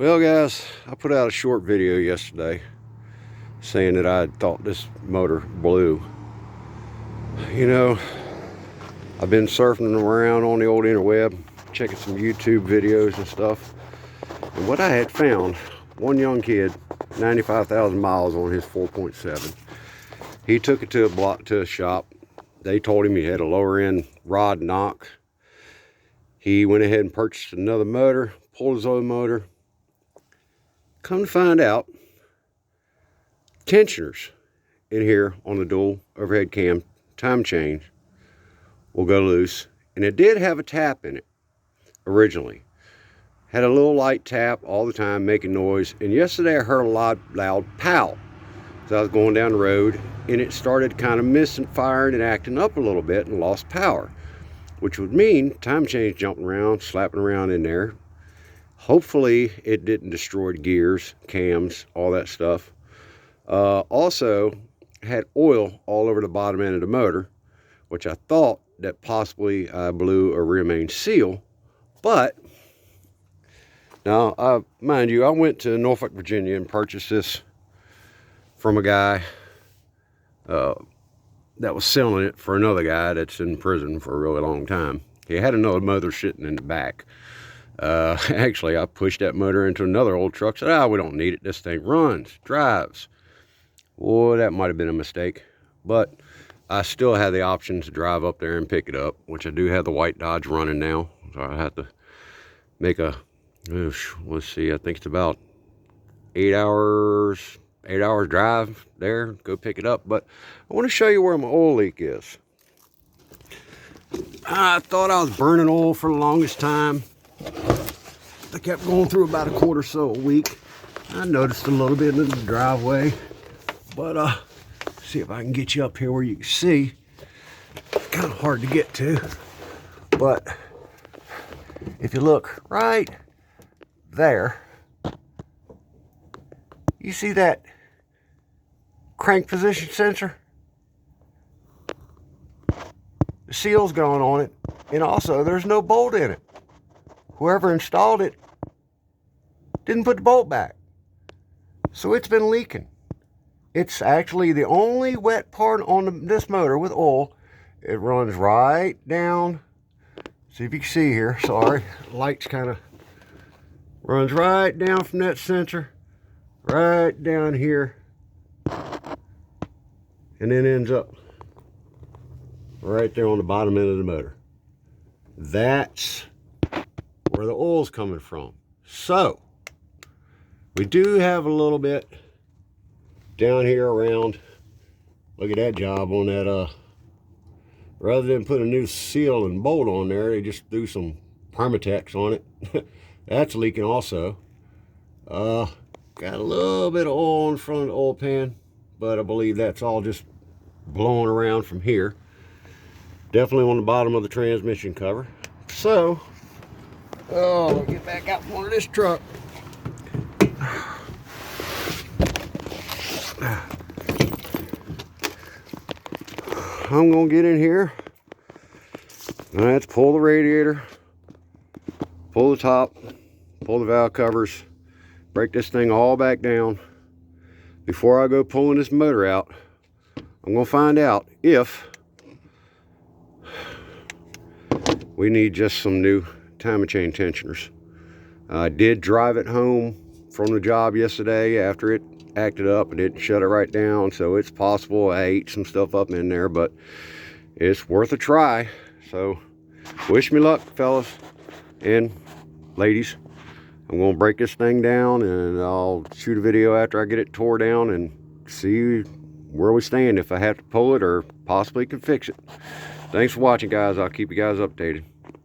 Well guys, I put out a short video yesterday saying that I thought this motor blew. You know, I've been surfing around on the old interweb, checking some YouTube videos and stuff. And what I had found, one young kid, 95,000 miles on his 4.7. He took it to a shop. They told him he had a lower end rod knock. He went ahead and purchased another motor, pulled his other motor. Come to find out, tensioners in here on the dual overhead cam time change will go loose. And it did have a tap in it originally. Had a little light tap all the time making noise. And yesterday I heard a loud pow as I was going down the road, and it started kind of missing, firing, and acting up a little bit and lost power, which would mean time change jumping around, slapping around in there. Hopefully it didn't destroy gears, cams, all that stuff. Also had oil all over the bottom end of the motor, which I thought that possibly I blew a rear main seal. But now, mind you, I went to Norfolk, Virginia and purchased this from a guy that was selling it for another guy that's in prison for a really long time. He had another motor sitting in the back. Actually, I pushed that motor into another old truck, said, we don't need it. This thing runs, drives. Well, that might have been a mistake, but I still had the option to drive up there and pick it up, which I do have the white Dodge running now. So I have to make a, let's see, I think it's about 8 hours drive there, go pick it up. But I want to show you where my oil leak is. I thought I was burning oil for the longest time. I kept going through about a quart or so a week. I noticed a little bit in the driveway, but see if I can get you up here where you can see. It's kind of hard to get to, but if you look right there, you see that crank position sensor? The seal's gone on it, and also there's no bolt in it. Whoever installed it didn't put the bolt back, so it's been leaking. It's actually the only wet part on this motor with oil. It runs right down. See if you can see here. Sorry, light's kind of runs right down from that sensor, right down here, and then ends up right there on the bottom end of the motor. That's where the oil's coming from. So we do have a little bit down here around. Look at that job on that. Rather than put a new seal and bolt on there, they just threw some Permatex on it. That's leaking also. Got a little bit of oil in front of the oil pan, but I believe that's all just blowing around from here. Definitely on the bottom of the transmission cover. So let me get back out one of this truck. I'm gonna get in here. I have to pull the radiator, pull the top, pull the valve covers, break this thing all back down. Before I go pulling this motor out, I'm gonna find out if we need just some new timing chain tensioners. I did drive it home from the job yesterday after it acted up. I didn't shut it right down, so it's possible I ate some stuff up in there, but it's worth a try. So wish me luck, fellas and ladies. I'm gonna break this thing down and I'll shoot a video after I get it tore down and see where we stand, if I have to pull it or possibly can fix it. Thanks for watching, guys. I'll keep you guys updated.